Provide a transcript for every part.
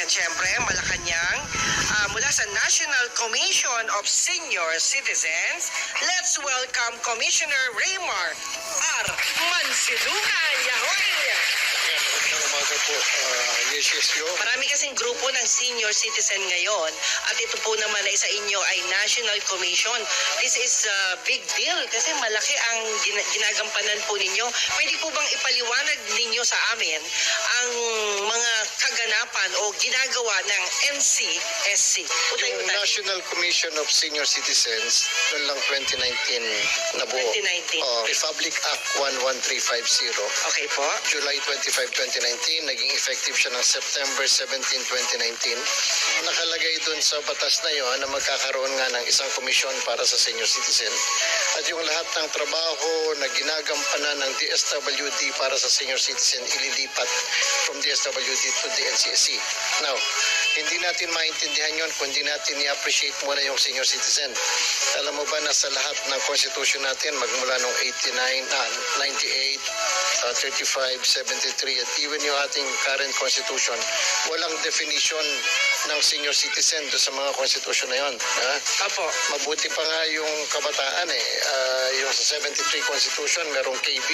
And syempre, Malacanang, mula sa National Commission of Senior Citizens, let's welcome Commissioner Raymar R. Mansilucan. Yahoy! Magandang umaga po, Yesyo. Marami kasing grupo ng senior citizen ngayon at ito po naman ay sa inyo ay National Commission. This is a big deal kasi malaki ang ginagampanan po ninyo. Pwede po bang ipaliwanag ninyo sa amin ang mga kaganapan o ginagawa ng NCSC? Yung National Commission of Senior Citizens, noon lang 2019 nabuo. 2019. Republic Act 11350. Okay po. July 25, 2019, naging effective siya ng September 17, 2019. Nakalagay dun sa batas na yon na magkakaroon nga ng isang komisyon para sa senior citizen. At yung lahat ng trabaho na ginagampanan ng DSWD para sa senior citizen, ililipat from DSWD to the NCSC. Now, hindi natin maintindihan yon kung hindi natin i-appreciate muna yung senior citizen. Alam mo ba na sa lahat ng constitution natin, magmula nung 89, 98, 35, 73, at even yung ating current constitution, walang definition ng senior citizen do sa mga constitution na yon. Apo. Mabuti pa nga yung kabataan yung sa 73 constitution, merong KB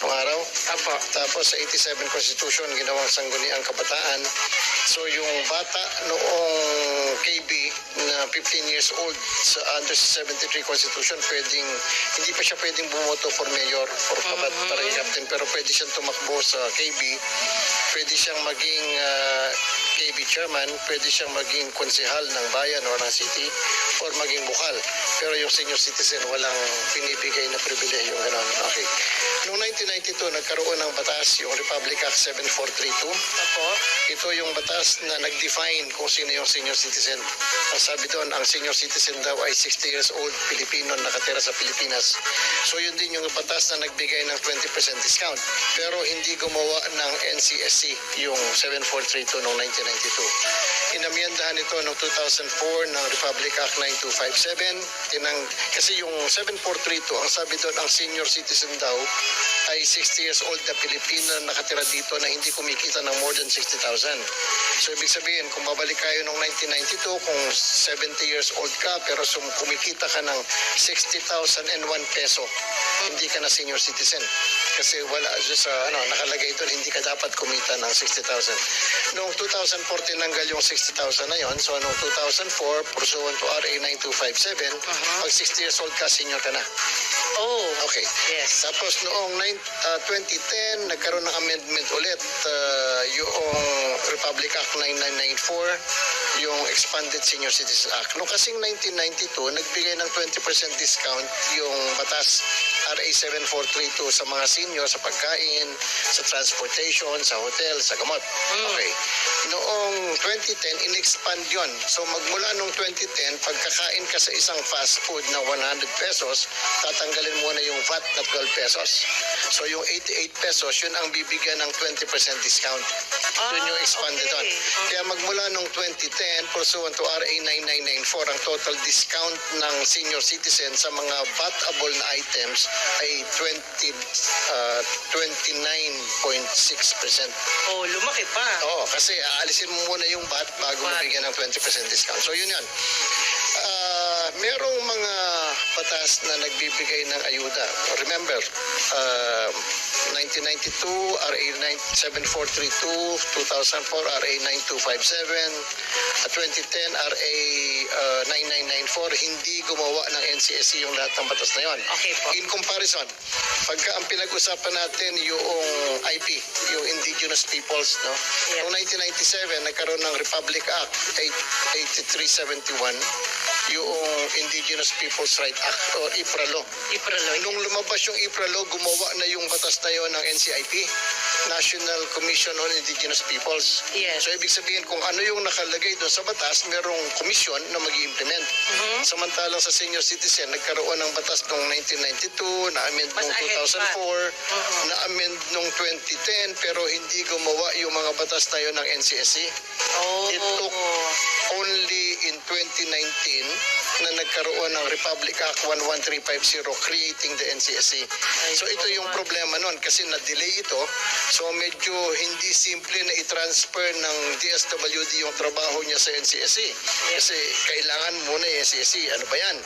nung araw. Apo. Tapos sa 87 constitution, ginawang sangguniang kabataan. So yung bata noong KB na 15 years old sa under 73 constitution, hindi pa siya pwedeng bumoto for mayor, for barangay captain, pero pwede siyang tumakbo sa KB, pwede siyang maging KB chairman, pwede siyang maging konsehal ng bayan o ng city, or maging bukal. Pero yung senior citizen, walang pinibigay na pribilehyo, gano'n. Okay. Noong 1992, nagkaroon ng batas, yung Republic Act 7432. Apo. Ito yung batas na nag-define kung sino yung senior citizen. Ang sabi doon, ang senior citizen daw ay 60 years old, Pilipino, nakatira sa Pilipinas. So yun din yung batas na nagbigay ng 20% discount. Pero hindi gumawa ng NCSC yung 7432 noong 1992. Inamyendahan ito noong 2004 ng Republic Act 9257. Kasi yung 7432, ang sabi doon, ang senior citizen daw ay 60 years old na Pilipino na nakatira dito na hindi kumikita ng more than 60,000. So ibig sabihin, kung babalik kayo noong 1992, kung 70 years old ka pero kumikita ka ng 60,001 peso, hindi ka na senior citizen. Kasi wala sa nakalagay doon, hindi ka dapat kumita ng 60,000. Noong 2014 tinanggal yung 60,000 na yon. So noong 2004, pursuant to RA 9257, pag 60 years old ka, senior ka na. Oh. Okay. Yes. Tapos noong 2010, nagkaroon ng amendment ulit yung Republic Act 9994, yung Expanded Senior Citizen Act. Noong kasing 1992, nagbigay ng 20% discount yung batas RA 7432 sa mga senior sa pagkain, sa transportation, sa hotel, sa gamot. Okay. Noong 2010, in-expand yun. So magmula noong 2010, pagkakain ka sa isang fast food na 100 pesos, tatanggalin muna yung VAT na 12 pesos. So yung 88 pesos, yun ang bibigyan ng 20% discount. Yun yung expanded on. Kaya magmula noong 2010, pursuant to RA 9994, ang total discount ng senior citizen sa mga VAT-able na items ay 29.6%. Oh, lumaki pa. Oo, kasi aalisin mo muna yung VAT bago mabigyan ng 20% discount. So yun yan. Merong mga batas na nagbibigay ng ayuda. Remember, 1992, RA 7432, 2004, RA 9257, 2010, RA 9994, hindi gumawa ng NCSC yung lahat ng batas na yon. Okay po. In comparison, pagka ang pinag-usapan natin yung IP, yung Indigenous Peoples, no? Yeah. Noong 1997, nagkaroon ng Republic Act 8371, yung Indigenous Peoples' Right Act o IPRA Law. IPRA Law. Nung lumabas yung IPRA Law, gumawa na yung batas na yon ng NCIP, National Commission on Indigenous Peoples. Yes. So ibig sabihin kung ano yung nakalagay doon sa batas, merong komisyon na mag-i-implement. Samantalang sa senior citizen, nagkaroon ng batas noong 1992, na-amend noong 2004, na-amend noong 2010, pero hindi gumawa yung mga batas na yon ng NCSC. Oh. It took only in 2019 na nagkaroon ng Republic Act 11350 creating the NCSC. So ito yung problema nun kasi na-delay ito. So medyo hindi simple na i-transfer ng DSWD yung trabaho niya sa NCSC. Kasi kailangan muna yung NCSC. Ano ba yan?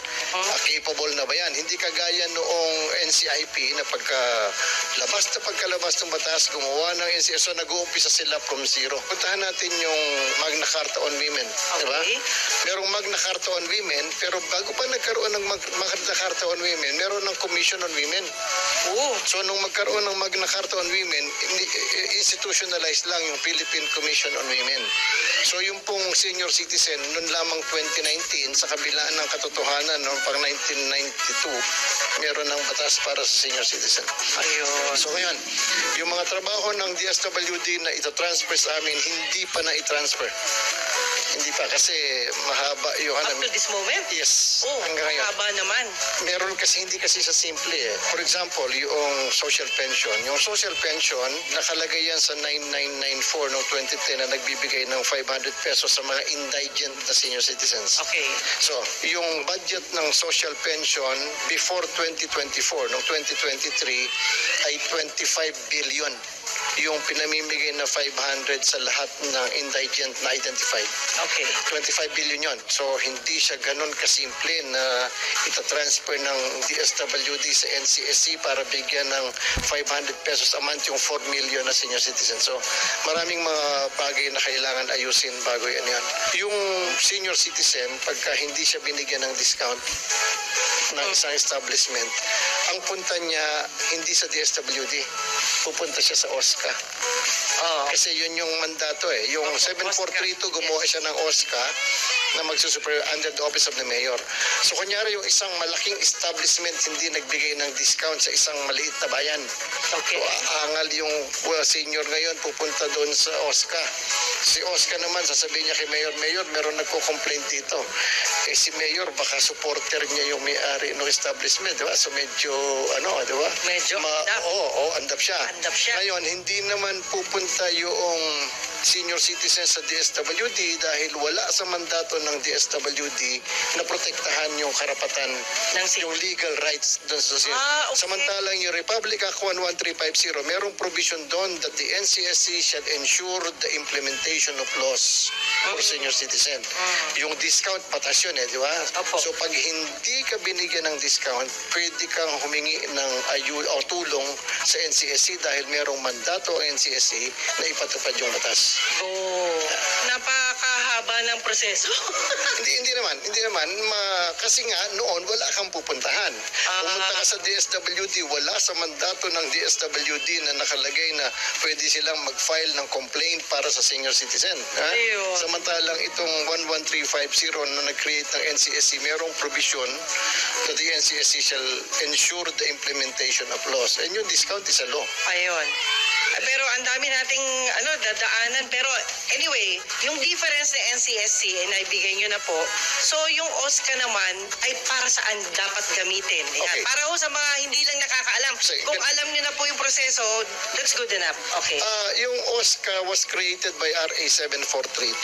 Capable na ba yan? Hindi kagaya noong NCIP na pagkalabas ng batas, gumawa ng NCSC, so nag-uumpisa sila from zero. Puntahan natin yung Magna Carta on Women. Diba? Okay. Merong Magna Carta on Women, pero bago pa nagkaroon ng Magna Carta on Women, meron ng Commission on Women. Oo. So nung magkaroon ng Magna Carta on Women, institutionalized lang yung Philippine Commission on Women. So yung pong senior citizen, noon lamang 2019, sa kabila ng katotohanan, noong pang 1992, meron ng batas para sa senior citizen. Ayun. So ngayon, yung mga trabaho ng DSWD na ito-transfer sa amin, hindi pa na i-transfer. Hindi pa kasi mahaba yung Up to this moment? Yes, Oh, hanggang ngayon. haba naman. Meron kasi hindi kasi sa simple eh. For example, yung social pension. Yung social pension, nakalagay yan sa 9994 noong 2010 na nagbibigay ng 500 pesos sa mga indigent na senior citizens. Okay. So, yung budget ng social pension before 2024, noong 2023, ay 25 billion yung pinamimigay na 500 sa lahat ng indigent na identified. Okay. 25 billion yon. So, hindi siya ganun kasimple na itatransfer ng DSWD sa NCSC para bigyan ng 500 pesos a month yung 4 million na senior citizen. So, maraming mga bagay na kailangan ayusin bago yan yan. Yung senior citizen, pagka hindi siya binigyan ng discount ng isang establishment, ang punta niya hindi sa DSWD, pupunta siya sa OSCA. Kasi yun yung mandato eh. Yung 7432 gumawa siya ng OSCA na magsusuper under the office of the mayor. So kunyari yung isang malaking establishment hindi nagbigay ng discount sa isang maliit na bayan. Okay. So aangal yung senior ngayon pupunta doon sa OSCA. Si OSCA naman sasabihin niya kay Mayor, Mayor, meron nagko-complaint dito. Eh si Mayor baka supporter niya yung may-ari ng establishment, di ba? So medyo di ba? Medyo andap. Oo, andap siya. Andap siya. Ngayon, hindi naman pupunta yung senior citizen sa DSWD dahil wala sa mandato ng DSWD na protektahan yung karapatan Ng yung legal rights doon sa senior. Okay. Samantalang yung Republic Act 11350, merong provision doon that the NCSC shall ensure the implementation of laws for senior citizen. Yung discount, patas yun di ba? Opo. So pag hindi ka binigyan ng discount, pwede kang humingi ng o tulong sa NCSC dahil merong mandato ang NCSC na ipatupad yung batas. Napakahaba ng proseso. Hindi naman kasi nga noon wala kang pupuntahan. Pumunta ka sa DSWD, wala sa mandato ng DSWD na nakalagay na pwede silang mag-file ng complaint para sa senior citizen. Ayun. Samantalang itong 11350 na nag-create ng NCSC, merong provision that the NCSC shall ensure the implementation of laws. And yung discount is a law. Ayun. Pero ang dami nating dadaanan. Pero anyway, yung difference ng NCSC ay naibigay nyo na po. So yung OSCA naman ay para saan dapat gamitin. Yan. Okay. Para ho sa mga hindi lang nakakaalam. Sige. Kung alam nyo na po yung proseso, that's good enough. Okay. Yung OSCA was created by RA 7432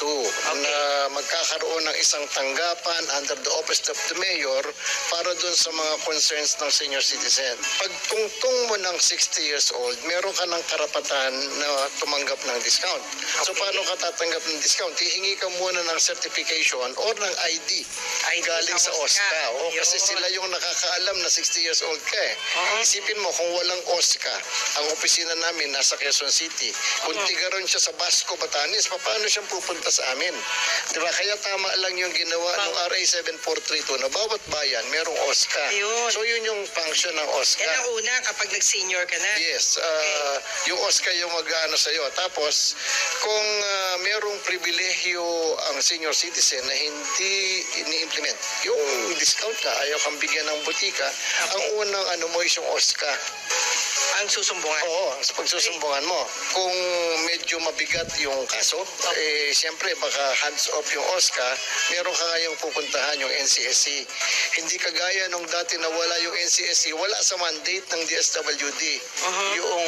na magkakaroon ng isang tanggapan under the office of the mayor para dun sa mga concerns ng senior citizen. Pag tungtong mo ng 60 years old, meron ka ng karapatan na tumanggap ng discount. So Okay. paano ka tatanggap ng discount? Hihingi ka muna ng certification or ng ID galing sa OSCA. Kasi Ayun. sila yung nakakaalam na 60 years old ka eh. Isipin mo, kung walang OSCA, ang opisina namin nasa Quezon City, kung tigaron siya sa Basco, Batanes, paano siyang pupunta sa amin? Diba? Kaya tama lang yung ginawa ng RA 7432 na bawat bayan merong OSCA. Ayun. So yun yung function ng OSCA. Yan ang una kapag nag-senior ka na. Yes, yung OSCA yung mag-ano sa'yo. Tapos, kung merong pribilehyo ang senior citizen na hindi ini-implement, yung discount ka, ayaw kang bigyan ng butika, ang unang mo is yung OSCA. Ang susumbungan. Oo, sa pagsusumbungan mo. Kung medyo mabigat yung kaso, siyempre baka hands off yung OSCA, meron ka ngayong pupuntahan yung NCSC. Hindi kagaya nung dati na wala yung NCSC, wala sa mandate ng DSWD yung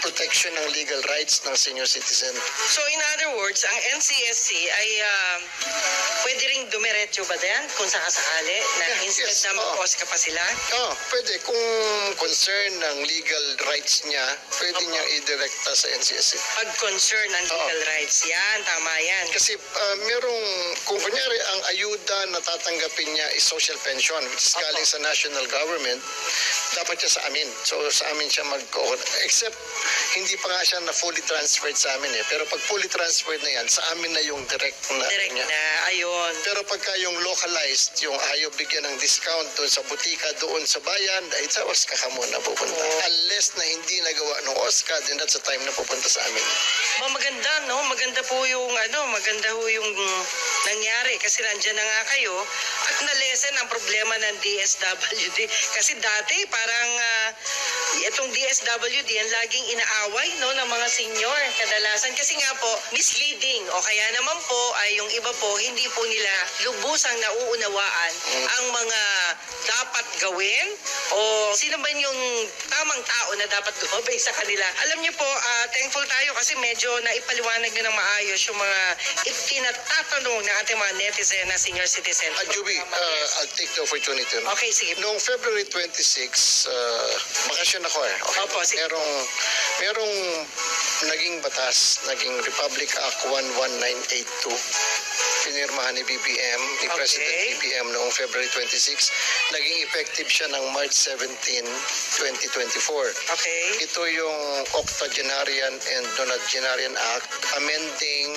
protection ng legal rights ng senior citizen. So in other words, ang NCSC ay pwede ring dumiretso ba din kung sakasakali na Yeah, instead yes, na mag-OSCA pa sila? Pwede. Kung concern ng legal rights niya, pwede niyang idirekta sa NCSC. Pag concern ang legal rights, yan, tama yan. Kasi kung kunyari ang ayuda na tatanggapin niya is social pension, which is galing sa national government, dapat siya sa amin. So sa amin siya except hindi pa nga siya na fully transferred sa amin eh. Pero pag fully transferred na yan, sa amin na yung direct na. Direct niya. na, ayun. Pero pagka yung localized, yung ayaw bigyan ng discount doon sa butika, doon sa bayan, ay sa OSCA ka muna pupunta. Unless na hindi nagawa ng OSCA, then that's the time na pupunta sa amin. Maganda, no? Maganda po yung, maganda po yung nangyari. Kasi nandyan na nga kayo at na-lessen ang problema ng DSWD. Kasi dati, parang itong DSWD, ang laging inaaway, no, ng mga senior kadalasan. Kasi nga po, misleading. O kaya naman po, ay yung iba po, hindi po nila lubusang nauunawaan ang mga dapat gawin o sino ba yung tamang tao na dapat gumabay sa kanila. Alam niyo po, thankful tayo kasi medyo naipaliwanag nyo ng maayos yung mga itinatatanong ng ating mga netizen na senior citizen. Juby, I'll take the opportunity. Okay, sige. Noong February 26, bakasyon ako eh. Okay. Opo, sige. Merong naging batas, naging Republic Act 11982. Pinirmahan ni BBM, ni Okay. President BBM noong February 26. Naging effective siya ng March 17, 2024. Okay. Ito yung Octogenarian and Nonagenarian Act amending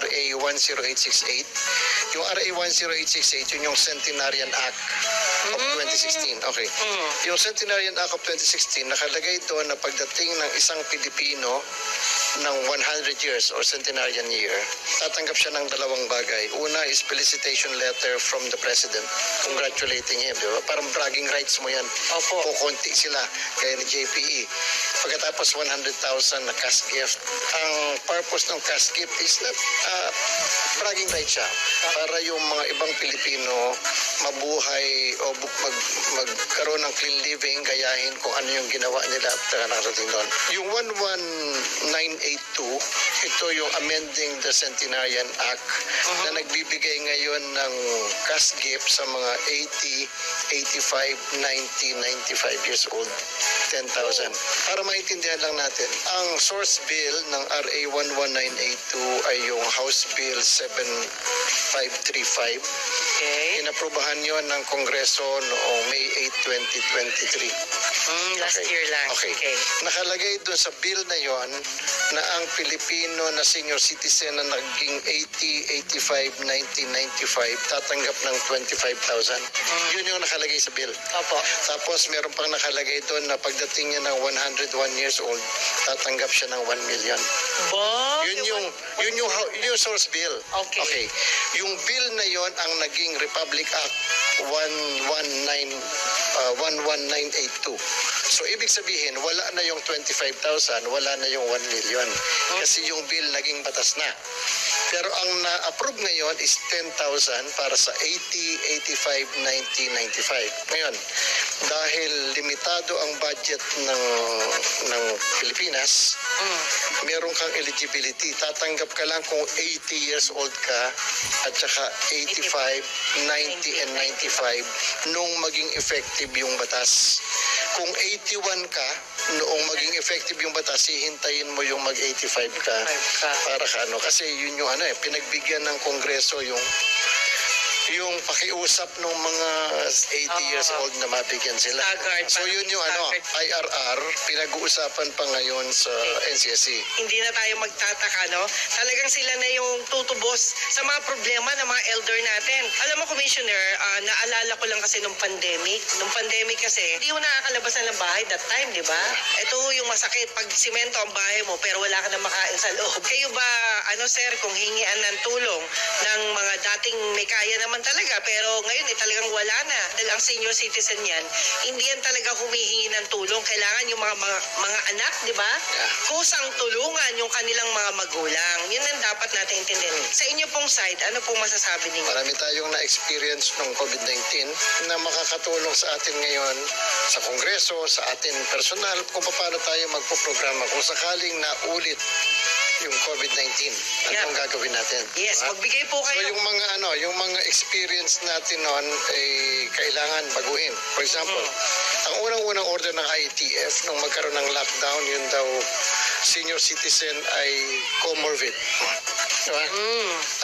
RA 10868. Yung RA 10868, yun yung Centenarian Act of 2016. Okay. Yung Centenarian Act of 2016, nakalagay doon na pagdating ng isang Pilipino ng 100 years or centenarian year, tatanggap siya ng dalawang bagay. Una is felicitation letter from the President congratulating him. Di ba? Parang bragging rights mo yan. Opo. Kukunti sila, gaya ni JPE. Pagkatapos 100,000 na cash gift. Ang purpose ng cash gift is not bragging rights siya. Para yung mga ibang Pilipino mabuhay o magkaroon ng clean living, gayahin kung ano yung ginawa nila at nakarating doon. Yung 11982, ito yung amending the Centenarian Act na nagbibigay ngayon ng cash gift sa mga 80, 85, 90, 95 years old. 10,000. Para maintindihan lang natin, ang source bill ng RA 11982 ay yung House Bill 7535. Okay. Inaprubahan yon ng Kongreso noong May 8, 2023. Last year lang. Okay. Nakalagay doon sa bill na yon na ang Pilipino na senior citizen na naging 80, 85, 90, 95 tatanggap ng 25,000. Yun yung nakalagay sa bill. Opo. Tapos meron pang nakalagay doon na pagdating niya ng 101 years old, tatanggap siya ng 1 million. Ba? Yun yung source bill. Okay. Yung bill na yon ang naging Republic Act 11982. So ibig sabihin, wala na yung 25,000, wala na yung 1 million. Kasi yung bill naging batas na. Pero ang na-approve ngayon is 10,000 para sa 80, 85, 90, 95. Ngayon, dahil limitado ang budget ng Pilipinas, meron kang eligibility. Tatanggap ka lang kung 80 years old ka at saka 85, 90, and 95 nung maging effective yung batas. Kung 81 ka, noong maging effective yung batas, hihintayin mo yung mag-85 ka para ka ano. Kasi yun yung pinagbigyan ng Kongreso yung pakiusap ng mga 80 years old na mabigyan sila. Staggered. So yun yung IRR, pinag-uusapan pa ngayon sa NCSC. Hindi na tayo magtataka, no? Talagang sila na yung tutubos sa mga problema ng mga elder natin. Alam mo, Commissioner, naalala ko lang kasi nung pandemic. Nung pandemic kasi, hindi mo nakakalabasan ng bahay that time, di ba? Ito yung masakit. Pag simento ang bahay mo, pero wala ka na makain sa loob. Kayo ba, sir, kung hingian ng tulong ng mga dating may kaya naman talaga, pero ngayon talagang wala na. Dahil ang senior citizen yan, hindi yan talaga humihingi ng tulong. Kailangan yung mga anak, di ba? Kusang tulungan yung kanilang mga magulang. Yun ang dapat natin intindihin. Sa inyo pong side, ano pong masasabi ninyo? Marami tayong na-experience ng COVID-19 na makakatulong sa atin ngayon sa Kongreso, sa atin personal, kung paano tayo magpo-programa kung sakaling naulit yung COVID-19. Anong gagawin natin? Yes, magbigay po So kayo. yung mga experience natin noon ay kailangan baguhin. For example, Ang unang-unang order ng IATF nung magkaroon ng lockdown, yun daw senior citizen ay comorbid. Diba?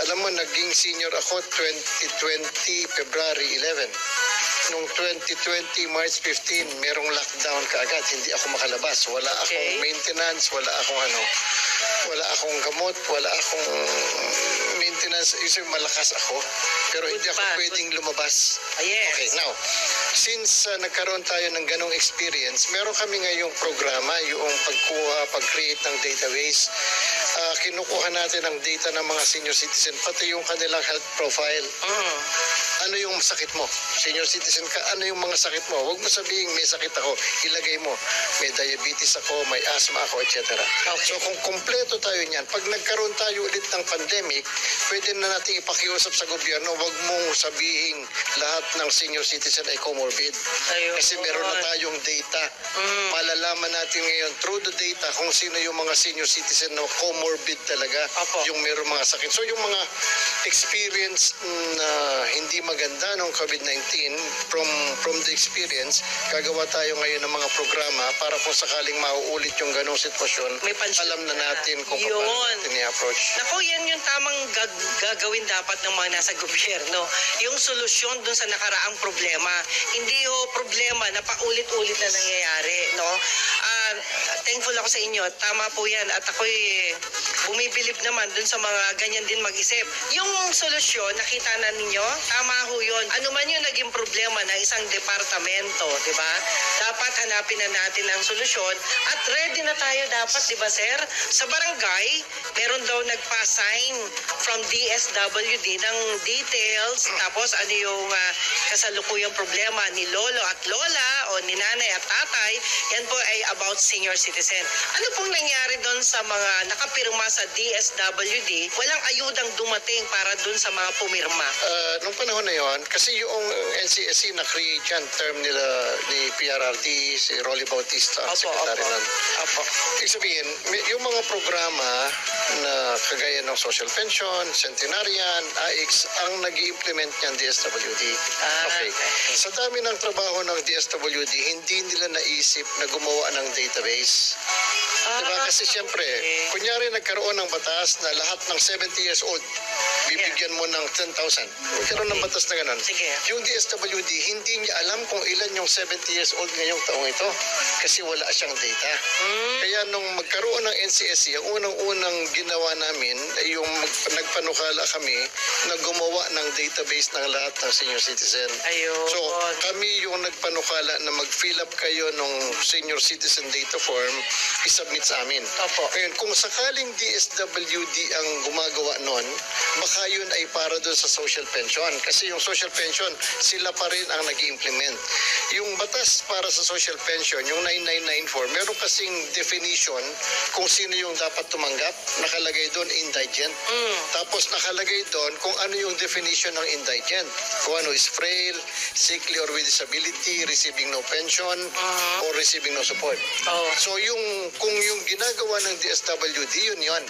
Alam mo, naging senior ako 2020 February 11. Noong 2020 March 15, merong lockdown kaagad. Hindi ako makalabas. Wala akong Okay. maintenance, wala akong gamot, wala akong maintenance. Isip malakas ako, pero hindi ako pa. pwedeng lumabas. Yes. Okay, now, since nagkaroon tayo ng ganong experience, meron kami ngayong programa, yung pag-create ng database. Kinukuha natin ang data ng mga senior citizen, pati yung kanilang health profile. Ano yung sakit mo? Senior citizen ka, ano yung mga sakit mo? Huwag mo sabihin may sakit ako, ilagay mo. May diabetes ako, may asthma ako, etc. So kung kumpleto tayo niyan, pag nagkaroon tayo ulit ng pandemic, pwede na natin ipakiusap sa gobyerno, huwag mong sabihin lahat ng senior citizen ay comorbid. Ayun. Kasi meron na tayong data. Malalaman natin ngayon through the data kung sino yung mga senior citizen na comorbid talaga, Opo. yung meron mga sakit. So yung mga experience na hindi maganda ng COVID-19, from the experience, gagawa tayo ngayon ng mga programa para kung sakaling mauulit yung ganong sitwasyon, May pansya alam na natin kung Yun. paano natin i-approach. Naku, yan yung tamang gagawin dapat ng mga nasa gobyerno. Yung solusyon dun sa nakaraang problema. Hindi ho problema na paulit-ulit na nangyayari, no? Thankful ako sa inyo. Tama po yan. At ako'y bumibilib naman dun sa mga ganyan din mag-isip. Yung solusyon, nakita na ninyo, tama ho yun. Ano man yung naging problema ng isang departamento, di ba? Dapat hanapin na natin ang solusyon at ready na tayo dapat, di ba sir? Sa barangay, meron daw nagpa-sign from DSWD ng details, tapos ano yung kasalukuyang problema ni lolo at lola o ni nanay at tatay, yan po ay about senior citizen. Ano pong nangyari doon sa mga nakapirma sa DSWD? Walang ayudang dumating para doon sa mga pumirma. Nung panahon na yon, kasi yung NCSC na-create yan, term nila ni PRRD, si Rolly Bautista, ang secretary nun. Opo. Ibig sabihin, yung mga programa na kagaya ng social pension, centenarian, AIX, ang nag-i-implement niyan DSWD. Okay. Sa dami ng trabaho ng DSWD, hindi nila naisip na gumawa ng database. Diba? Kasi siyempre, kunyari nagkaroon ng batas na lahat ng 70 years old, bibigyan mo ng 10,000. Magkaroon ng batas na ganun. Sige. Yung DSWD, hindi niya alam kung ilan yung 70 years old ngayong taong ito kasi wala siyang data. Kaya nung magkaroon ng NCSC, ang unang-unang ginawa namin ay yung nagpanukala kami na gumawa ng database ng lahat ng senior citizen. Ayun. So, kami yung nagpanukala na mag-fill up kayo ng senior citizen data form, isubmit sa amin. Opo. Ngayon, kung sakaling DSWD ang gumagawa nun, baka yun ay para doon sa social pension. Kasi yung social pension, sila pa rin ang nag-implement. Yung batas para sa social pension, yung 9994, meron kasing definition kung sino yung dapat tumanggap. Nakalagay doon, indigent. Tapos nakalagay doon kung ano yung definition ng indigent. Kung ano is frail, sickly or with disability, receiving no pension, or receiving no support. Oh. So kung yung ginagawa ng DSWD, yun.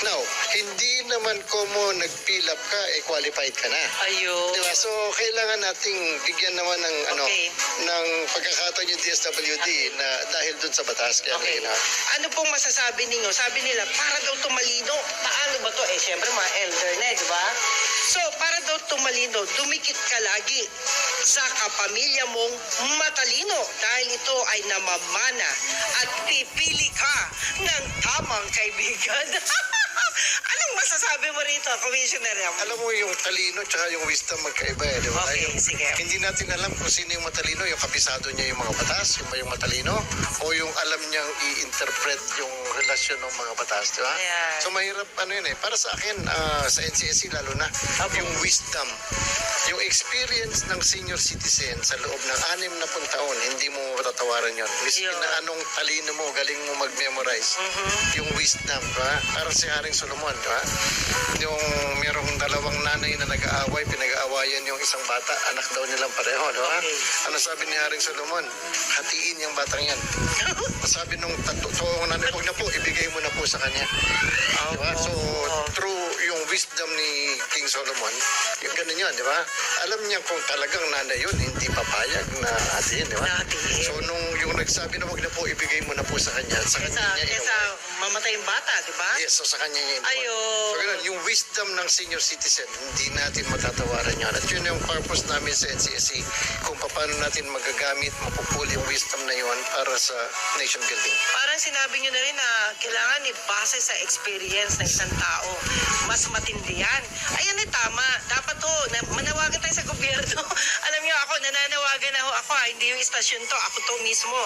Now, hindi naman komo nag-fill up ka, qualified ka na. Ayun. Diba? So, kailangan nating bigyan naman ng Okay. ng pagkakataon yung DSWD na dahil dun sa batas. Kaya Okay. Ano pong masasabi ninyo? Sabi nila, para daw tumalino. Paano ba to? Siyempre mga elder na, di ba? So, para daw tumalino, dumikit ka lagi sa kapamilya mong matalino dahil ito ay namamana at pipili ka ng tamang kaibigan. Anong masasabi mo rito, Commissioner? Alam mo yung talino tsaka yung wisdom magkaiba eh, di ba? Okay, Yung- sige. Hindi natin alam kung sino yung matalino, yung kabisado niya yung mga batas, yung ba yung matalino, o yung alam niyang i-interpret yung relasyon ng mga batas, di ba? Ayan. So mahirap ano yun eh. Para sa akin, sa NCSC lalo na, yung wisdom, yung experience ng senior citizen sa loob ng 60 taon, hindi mo matatawaran yun. Miski Yun. na anong talino mo, galing mo mag-memorize. Yung wisdom, di ba? Para si Haring Solomon, di ba? Yung merong dalawang nanay na nag-aaway, pinag-aawayan yung isang bata, anak daw nilang pareho, di ba? Okay. Ano sabi ni Haring Solomon? Hatiin yung batang yan. Sabi nung totoong nanay, huwag na po, ibigay mo na po sa kanya. Di ba? So, through yung wisdom ni King Solomon, yung ganun yun, di ba? Alam niya kung talagang nanay yun, hindi papayag na atin, di ba? Natin. So nung yung nagsabi na wag na po, ibigay mo na po sa kanya, sa kanya niya Kesa mamatay yung bata, di ba? Yes, so sa kanya niya inuwi. Ayun. So ganun, yung wisdom ng senior citizen, hindi natin matatawaran yun. At yun yung purpose namin sa NCSC, kung paano natin magagamit, mapupul yung wisdom na yun para sa nation building. Parang sinabi nyo na rin na kailangan ibase sa experience ng isang tao. Mas matindi yan. Ayan eh, tama. Dapat manawagan tayo sa gobyerno. Alam nyo ako, nananawagan ako. Hindi yung istasyon to. Ako to mismo.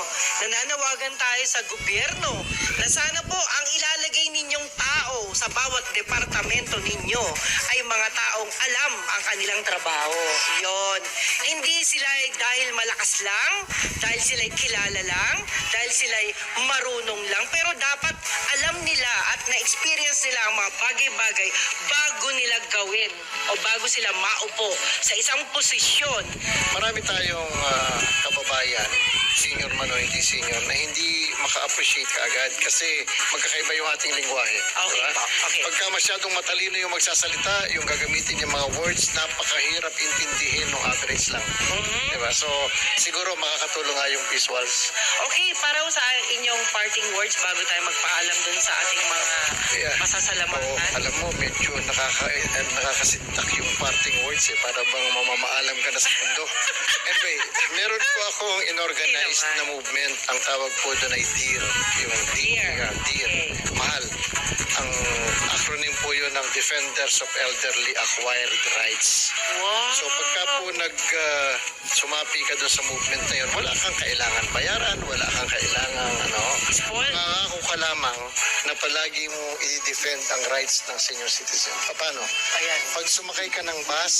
Nananawagan tayo sa gobyerno na sana po ang ilalagay ninyong tao sa bawat departamento ninyo ay mga taong alam ang kanilang trabaho. Yon. Hindi sila dahil malakas lang, dahil sila kilala lang, dahil sila marunong lang, pero dapat alam nila at na-experience nila ang mga bagay-bagay bago nila gawin o bago sila maupo sa isang posisyon. Marami tayong kababayan, senior man o hindi senior, na hindi maka-appreciate kaagad kasi magkakaiba yung ating lingwahe. Okay diba? po, okay. Pagka masyadong matalino yung magsasalita, yung gagamitin yung mga words, napakahirap intindihin ng average lang. Diba? So, siguro makakatulong nga yung visuals. Okay, para sa inyong parting words bago tayo magpaalam dun sa ating mga Yeah. masasalamatan. Oo, alam mo, medyo nakakasintak yung parting words para bang mamamaalam ka na sa mundo. Anyway, meron po akong inorganized na movement. Ang tawag po doon ay DEAR. Yung DEAR. DEAR. Okay. Mahal. Ang acronym po yun ng Defenders of Elderly Acquired Rights. Wow. So pagka po sumapi ka doon sa movement na yun, wala kang kailangan bayaran, wala kang kailangan Spoil. Nangako ka lamang na palagi mo i-defend ang rights ng senior citizen. Paano? Ayan. Pag sumakay ka ng bus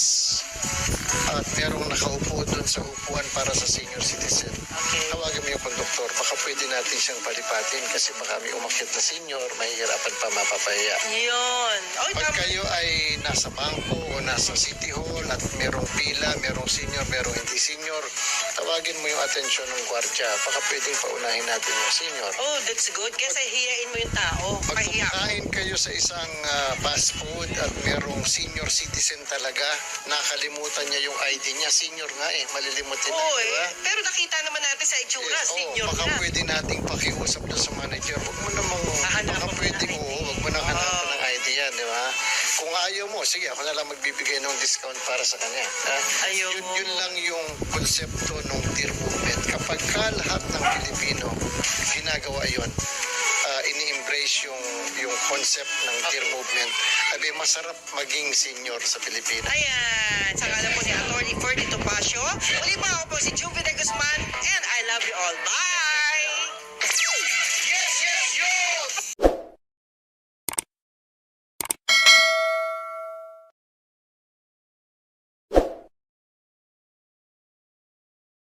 at merong nakaupo doon sa upuan para sa senior citizen, Okay. tawagan mo yung konduktor. Baka pwede natin siyang palipatin kasi baka may umakyat na senior, mahihirapan pa mapapahiya. Yun. Oy, Pag tama. kayo ay nasa bangko o nasa city hall at merong pila, merong senior, merong hindi senior, tawagin mo yung atensyon ng gwardiya. Baka pwedeng paunahin natin yung senior. Oh, that's good. Kasi hiyain mo yung tao. Pag Pahiya. kumakain kayo sa isang fast food at merong senior citizen talaga, nakalimutan niya yung ID niya. Senior nga malilimutin na, Oo, di ba? Pero nakita naman natin sa itsura, senior baka na. pwede nating pakiusap doon sa manager. Huwag mo namang, Hahanapan baka mo pwede ng mo, ID. huwag mo nang hanapan ng ID yan, di ba? Kung ayaw mo, sige, ako na lang magbibigay ng discount para sa kanya. Ayaw mo. Yun lang yung konsepto ng DEAR movement. Kapag ka lahat ng Pilipino ginagawa yun, ini-embrace yung concept ng DEAR movement, abi masarap maging senior sa Pilipinas. Ayan. Sa ngalan po ni Atty. Ferdy Topacio. Uli